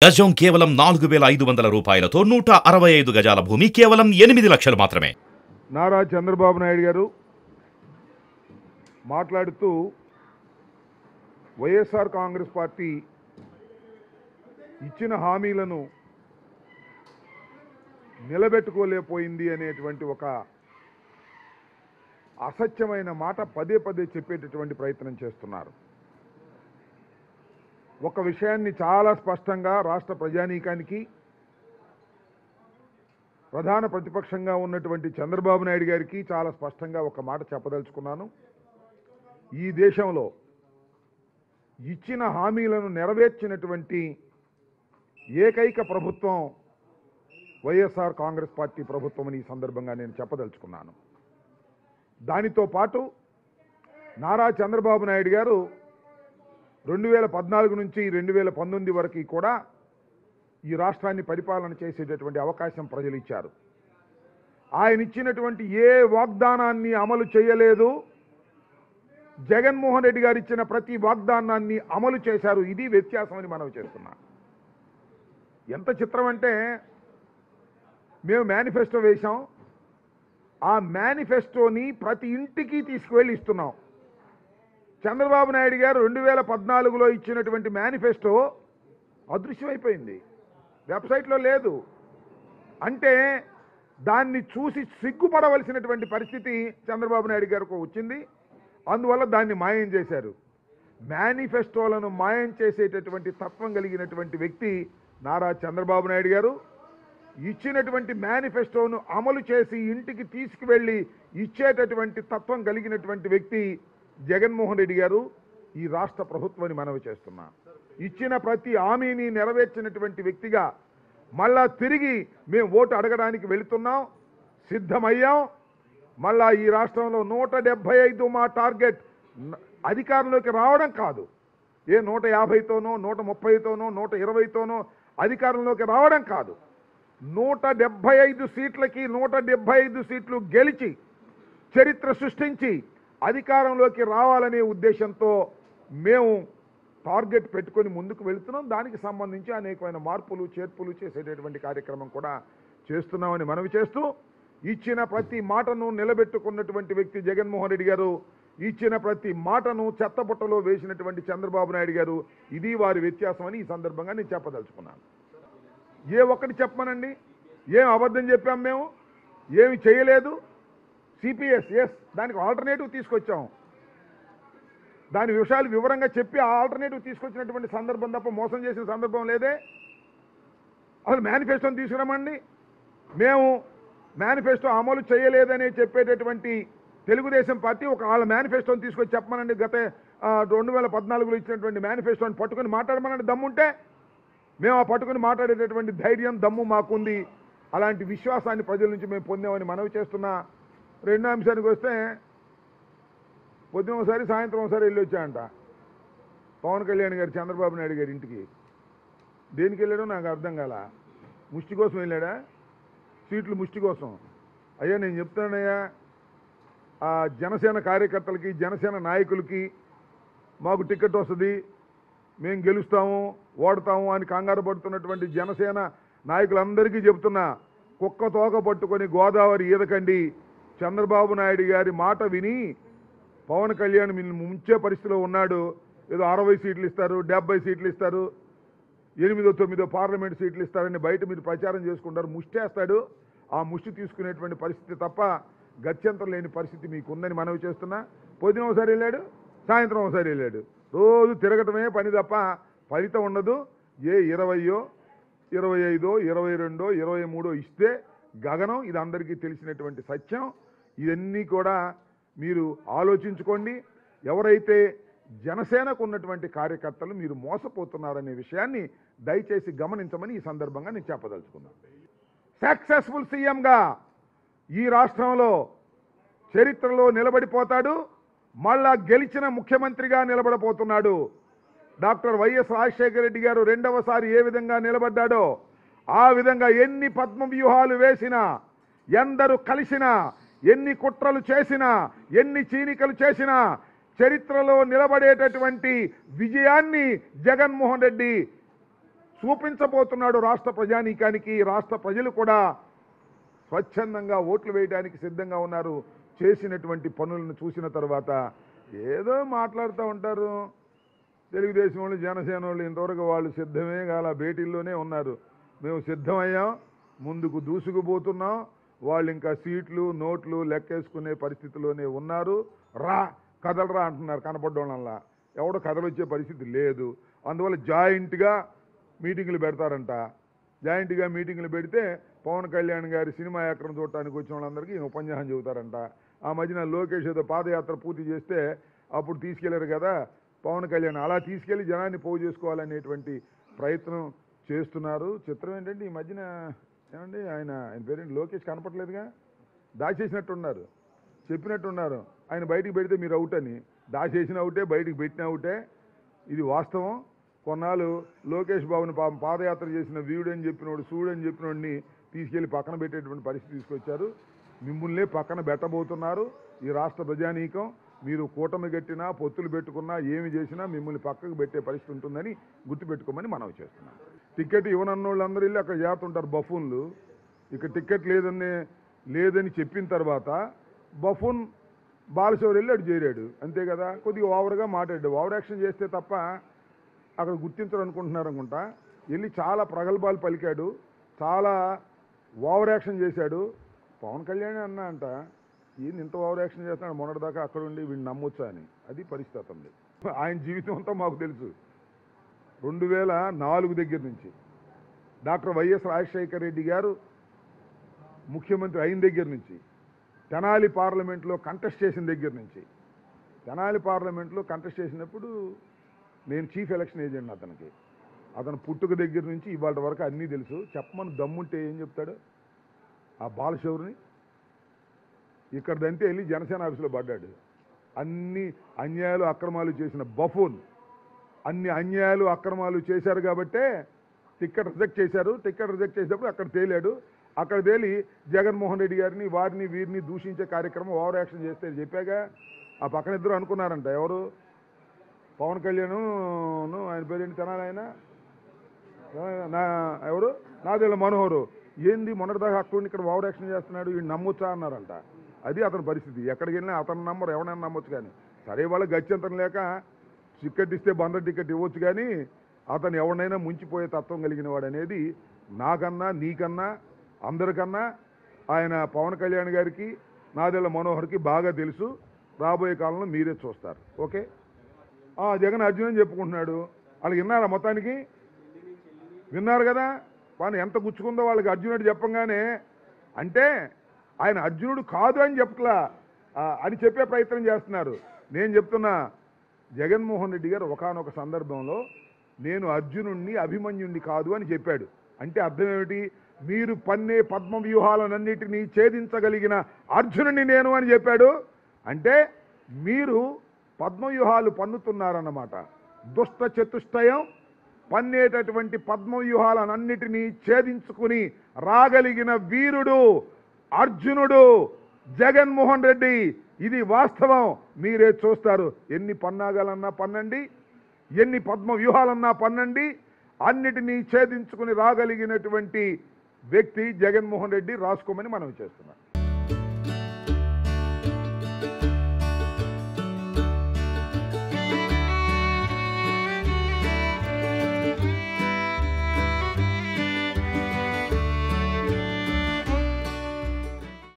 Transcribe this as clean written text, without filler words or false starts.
గజం కేవలం 4,500 రూపాయలతో 165 గజాల భూమి కేవలం 8 లక్షలు మాత్రమే. నారా చంద్రబాబు నాయుడు గారు మాట్లాడుతూ వైఎస్ఆర్ కాంగ్రెస్ పార్టీ ఇచ్చిన హామీలను నిలబెట్టుకోలేకపోయింది అనేటువంటి ఒక అసత్యమైన మాట పదే పదే చెప్పేటటువంటి ప్రయత్నం చేస్తున్నారు. ఒక విషయాన్ని చాలా స్పష్టంగా రాష్ట్ర ప్రజానీకానికి ప్రధాన ప్రతిపక్షంగా ఉన్నటువంటి చంద్రబాబు నాయుడు గారికి చాలా స్పష్టంగా ఒక మాట చెప్పదలుచుకున్నాను. ఈ దేశంలో ఇచ్చిన హామీలను నెరవేర్చినటువంటి ఏకైక ప్రభుత్వం వైఎస్ఆర్ కాంగ్రెస్ పార్టీ ప్రభుత్వం అని ఈ సందర్భంగా నేను చెప్పదలుచుకున్నాను. దానితో పాటు నారా చంద్రబాబు నాయుడు గారు 2014 నుంచి 2019 వరకు కూడా ఈ రాష్ట్రాన్ని పరిపాలన చేసేటటువంటి అవకాశం ప్రజలు ఇచ్చారు. ఆయన ఇచ్చినటువంటి ఏ వాగ్దానాన్ని అమలు చేయలేదు. జగన్మోహన్ రెడ్డి గారు ఇచ్చిన ప్రతి వాగ్దానాన్ని అమలు చేశారు. ఇది వ్యత్యాసమని మనం చేస్తున్నాం. ఎంత చిత్రం అంటే మేము మేనిఫెస్టో వేశాం. ఆ మేనిఫెస్టోని ప్రతి ఇంటికి తీసుకువెళ్ళి ఇస్తున్నాం. చంద్రబాబు నాయుడు గారు 2014లో ఇచ్చినటువంటి మేనిఫెస్టో అదృశ్యమైపోయింది, వెబ్సైట్లో లేదు. అంటే దాన్ని చూసి సిగ్గుపడవలసినటువంటి పరిస్థితి చంద్రబాబు నాయుడు గారికి వచ్చింది. అందువల్ల దాన్ని మాయం చేశారు. మేనిఫెస్టోలను మాయం చేసేటటువంటి తత్వం కలిగినటువంటి వ్యక్తి నారా చంద్రబాబు నాయుడు గారు. ఇచ్చినటువంటి మేనిఫెస్టోను అమలు చేసి ఇంటికి తీసుకువెళ్ళి ఇచ్చేటటువంటి తత్వం కలిగినటువంటి వ్యక్తి జగన్మోహన్ రెడ్డి గారు. ఈ రాష్ట్ర ప్రభుత్వాన్ని మనవి చేస్తున్నా. ఇచ్చిన ప్రతి హామీని నెరవేర్చినటువంటి వ్యక్తిగా మళ్ళా తిరిగి మేము ఓటు అడగడానికి వెళుతున్నాం, సిద్ధమయ్యాం. మళ్ళా ఈ రాష్ట్రంలో 175 మా టార్గెట్. అధికారంలోకి రావడం కాదు, ఏ 150తోనో 130తోనో 120తోనో అధికారంలోకి రావడం కాదు. 175 సీట్లకి 175 సీట్లు గెలిచి చరిత్ర సృష్టించి అధికారంలోకి రావాలనే ఉద్దేశంతో మేము టార్గెట్ పెట్టుకొని ముందుకు వెళుతున్నాం. దానికి సంబంధించి అనేకమైన మార్పులు చేర్పులు చేసేటటువంటి కార్యక్రమం కూడా చేస్తున్నామని మనవి చేస్తూ, ఇచ్చిన ప్రతి మాటను నిలబెట్టుకున్నటువంటి వ్యక్తి జగన్మోహన్ రెడ్డి గారు. ఇచ్చిన ప్రతి మాటను చెత్తబుట్టలో వేసినటువంటి చంద్రబాబు నాయుడు గారు. ఇది వారి వ్యత్యాసం అని ఈ సందర్భంగా నేను చెప్పదలుచుకున్నాను. ఏ ఒక్కటి చెప్పమనండి, ఏం అబద్ధం చెప్పాం మేము, ఏమి చేయలేదు. సిపిఎస్ దానికి ఆల్టర్నేటివ్ తీసుకొచ్చాం. దాని విషయాలు వివరంగా చెప్పి ఆ ఆల్టర్నేటివ్ తీసుకొచ్చినటువంటి సందర్భం తప్ప మోసం చేసిన సందర్భం లేదే. అసలు మేనిఫెస్టోని తీసుకురామండి. మేము మేనిఫెస్టో అమలు చేయలేదని చెప్పేటటువంటి తెలుగుదేశం పార్టీ ఒక వాళ్ళ మేనిఫెస్టోని తీసుకొచ్చి చెప్పమనండి. గత 2014లో ఇచ్చినటువంటి మేనిఫెస్టోని పట్టుకొని మాట్లాడమనండి. దమ్ముంటే మేము ఆ పట్టుకుని మాట్లాడేటటువంటి ధైర్యం దమ్ము మాకుంది. అలాంటి విశ్వాసాన్ని ప్రజల నుంచి మేము పొందామని మనవి చేస్తున్నా. రెండో అంశానికి వస్తే, పొద్దున ఒకసారి సాయంత్రం ఒకసారి వెళ్ళి వచ్చాయంట పవన్ కళ్యాణ్ గారు చంద్రబాబు నాయుడు గారి ఇంటికి. దేనికి వెళ్ళాడో నాకు అర్థం కాల. ముష్టి కోసం వెళ్ళాడా? సీట్లు ముష్టి కోసం. అయ్యా నేను చెప్తానయ్యా, ఆ జనసేన కార్యకర్తలకి జనసేన నాయకులకి మాకు టికెట్ వస్తుంది, మేము గెలుస్తాము ఓడతాము అని కంగారు పడుతున్నటువంటి జనసేన నాయకులందరికీ చెబుతున్నా, కుక్క తోక పట్టుకొని గోదావరి ఈదకండి. చంద్రబాబు నాయుడు గారి మాట విని పవన్ కళ్యాణ్ ముంచే పరిస్థితిలో ఉన్నాడు. ఏదో 60 సీట్లు ఇస్తారు, 70 సీట్లు ఇస్తారు, 8, 9 పార్లమెంట్ సీట్లు ఇస్తారని బయట మీరు ప్రచారం చేసుకుంటారు. ముష్టేస్తాడు. ఆ ముష్టి తీసుకునేటువంటి పరిస్థితి తప్ప గత్యంతరం లేని పరిస్థితి మీకు ఉందని మనవి చేస్తున్నా. పొద్దున ఒకసారి వెళ్ళాడు, సాయంత్రం ఒకసారి వెళ్ళాడు. రోజు తిరగటమే పని తప్ప ఫలితం ఉండదు. ఏ 20, 25, 22, 23 ఇస్తే గగనం. ఇది అందరికీ తెలిసినటువంటి సత్యం. ఇవన్నీ కూడా మీరు ఆలోచించుకోండి. ఎవరైతే జనసేనకు ఉన్నటువంటి కార్యకర్తలు మీరు మోసపోతున్నారనే విషయాన్ని దయచేసి గమనించమని ఈ సందర్భంగా నేను చెప్పదలుచుకున్నాను. సక్సెస్ఫుల్ సీఎంగా ఈ రాష్ట్రంలో చరిత్రలో నిలబడిపోతాడు. మళ్ళా గెలిచిన ముఖ్యమంత్రిగా నిలబడబోతున్నాడు. డాక్టర్ వైఎస్ రాజశేఖర రెడ్డి గారు రెండవసారి ఏ విధంగా నిలబడ్డాడో ఆ విధంగా ఎన్ని పద్మ వ్యూహాలు వేసినా, ఎందరు కలిసినా, ఎన్ని కుట్రలు చేసినా, ఎన్ని చీనికలు చేసినా చరిత్రలో నిలబడేటటువంటి విజయాన్ని జగన్మోహన్ రెడ్డి చూపించబోతున్నాడు రాష్ట్ర ప్రజానీకానికి. రాష్ట్ర ప్రజలు కూడా స్వచ్ఛందంగా ఓట్లు వేయడానికి సిద్ధంగా ఉన్నారు. చేసినటువంటి పనులను చూసిన తర్వాత ఏదో మాట్లాడుతూ ఉంటారు. తెలుగుదేశం వాళ్ళు, జనసేన వాళ్ళు ఇంతవరకు వాళ్ళు సిద్ధమే కాల, భేటీల్లోనే ఉన్నారు. మేము సిద్ధమయ్యాం, ముందుకు దూసుకుపోతున్నాం. వాళ్ళు ఇంకా సీట్లు నోట్లు లెక్కేసుకునే పరిస్థితిలోనే ఉన్నారు. రా కదలరా అంటున్నారు కనపడ్డోళ్ళల్లా. ఎవడో కదలొచ్చే పరిస్థితి లేదు. అందువల్ల జాయింట్గా మీటింగులు పెడతారంట. జాయింట్గా మీటింగులు పెడితే పవన్ కళ్యాణ్ గారి సినిమా యాక్టర్ని చూడటానికి వచ్చిన వాళ్ళందరికీ ఉపన్యాసం చెబుతారంట. ఆ మధ్యన లోకేష్ ఏదో పాదయాత్ర పూర్తి చేస్తే అప్పుడు తీసుకెళ్లారు కదా పవన్ కళ్యాణ్, అలా తీసుకెళ్లి జనాన్ని పోగు చేసుకోవాలనేటువంటి ప్రయత్నం చేస్తున్నారు. చిత్రం ఏంటంటే ఈ మధ్యన ఏమండి ఆయన పేరేంటి లోకేష్ కనపట్లేదుగా, దాచేసినట్టున్నారు, చెప్పినట్టున్నారు ఆయన బయటికి పెడితే మీరు అవుట్ అని. దాచేసిన అవుటే, బయటికి పెట్టిన అవుటే, ఇది వాస్తవం. కొన్నాళ్ళు లోకేష్ బాబుని పాదయాత్ర చేసిన వీడని చెప్పినోడు, చూడని చెప్పినోడిని తీసుకెళ్లి పక్కన పెట్టేటువంటి పరిస్థితి తీసుకొచ్చారు. మిమ్మల్నే పక్కన పెట్టబోతున్నారు ఈ రాష్ట్ర ప్రజానీకం. మీరు కూటమి కట్టినా, పొత్తులు పెట్టుకున్నా, ఏమి చేసినా మిమ్మల్ని పక్కకు పెట్టే పరిస్థితి ఉంటుందని గుర్తుపెట్టుకోమని మనవి చేస్తున్నాం. టికెట్ ఇవ్వనన్నోళ్ళందరూ వెళ్ళి అక్కడ చేస్తుంటారు బఫూన్లు. ఇక టికెట్ లేదని చెప్పిన తర్వాత బఫూన్ బాలశౌరి వెళ్ళి అటు చేరాడు, అంతే కదా. కొద్దిగా ఓవర్గా మాట్లాడాడు. ఓవర్ యాక్షన్ చేస్తే తప్ప అక్కడ గుర్తించరు అనుకుంటున్నారు అనుకుంటా. వెళ్ళి చాలా ప్రగల్భాలు పలికాడు, చాలా ఓవర్ యాక్షన్ చేశాడు. పవన్ కళ్యాణ్ అన్నా అంట, ఈయన ఇంత ఓవర్ యాక్షన్ చేస్తున్నాడు మొన్నటిదాకా అక్కడ ఉండి వీడిని నమ్మొచ్చా అని. అది పరిస్థితి ఉంది. ఆయన జీవితం అంతా మాకు తెలుసు. 2004 దగ్గర నుంచి డాక్టర్ వైఎస్ రాజశేఖర రెడ్డి గారు ముఖ్యమంత్రి అయిన దగ్గర నుంచి, తెనాలి పార్లమెంట్లో కంటెస్ట్ చేసిన దగ్గర నుంచి, తెనాలి పార్లమెంట్లో కంటెస్ట్ చేసినప్పుడు నేను చీఫ్ ఎలక్షన్ ఏజెంట్ అతనికి. అతను పుట్టుక దగ్గర నుంచి ఇవాళ వరకు అన్నీ తెలుసు. చెప్పమని దమ్ముంటే ఏం చెప్తాడు ఆ బాలశౌరిని. ఇక్కడదంటే వెళ్ళి జనసేన ఆఫీసులో పడ్డాడు. అన్ని అన్యాయాలు అక్రమాలు చేసిన బఫూన్, అన్ని అన్యాయాలు అక్రమాలు చేశారు కాబట్టే టికెట్ రిజెక్ట్ చేశారు. టికెట్ రిజెక్ట్ చేసినప్పుడు అక్కడ తేలాడు. అక్కడ తేలి జగన్మోహన్ రెడ్డి గారిని వారిని వీరిని దూషించే కార్యక్రమం ఓవర్ యాక్షన్ చేస్తే చెప్పాగా. ఆ పక్కన ఇద్దరు అనుకున్నారంట, ఎవరు పవన్ కళ్యాణ్ ఆయన పేరేంటి తెనాలి ఆయన ఎవరు నాదెళ్ల మనోహరు, ఏంది మొన్నటిదాకా అక్కడ ఇక్కడ ఓవర్ యాక్షన్ చేస్తున్నాడు, వీడు నమ్మొచ్చా అన్నారంట. అది అతని పరిస్థితి. ఎక్కడికి వెళ్ళినా అతను నమ్మరు, ఎవరైనా నమ్మొచ్చు. కానీ సరే వాళ్ళకి గత్యంతరం లేక టికెట్ ఇస్తే బందర్ టికెట్ ఇవ్వచ్చు, కానీ అతను ఎవరినైనా ముంచిపోయే తత్వం కలిగిన వాడు అనేది నాకన్నా నీకన్నా అందరికన్నా ఆయన పవన్ కళ్యాణ్ గారికి నాదెళ్ల మనోహర్కి బాగా తెలుసు. రాబోయే కాలంలో మీరే చూస్తారు. ఓకే, జగన్ అర్జున్ అని చెప్పుకుంటున్నాడు. వాళ్ళకి విన్నారా? మొత్తానికి విన్నారు కదా. వాళ్ళు ఎంత గుచ్చుకుందో వాళ్ళకి అర్జునుడు చెప్పంగానే. అంటే ఆయన అర్జునుడు కాదు అని చెప్పట్లా, అని చెప్పే ప్రయత్నం చేస్తున్నారు. నేను చెప్తున్నా, జగన్మోహన్ రెడ్డి గారు ఒకానొక సందర్భంలో నేను అర్జునుడిని అభిమన్యుణ్ణి కాదు అని చెప్పాడు. అంటే అర్థం ఏమిటి? మీరు పన్నే పద్మ వ్యూహాలన్నిటినీ ఛేదించగలిగిన అర్జునుడిని నేను అని చెప్పాడు. అంటే మీరు పద్మవ్యూహాలు పన్నుతున్నారన్నమాట. దుష్ట చతుష్టయం పన్నేటటువంటి పద్మవ్యూహాలన్నిటినీ ఛేదించుకుని రాగలిగిన వీరుడు అర్జునుడు జగన్మోహన్ రెడ్డి. ఇది వాస్తవం, మీరే చూస్తారు. ఎన్ని పన్నాగాలన్నా పన్నండి, ఎన్ని పద్మ వ్యూహాలన్నా పన్నండి, అన్నిటినీ ఛేదించుకుని రాగలిగినటువంటి వ్యక్తి జగన్మోహన్ రెడ్డి. రాసుకోమని మనం చేస్తున్నాం.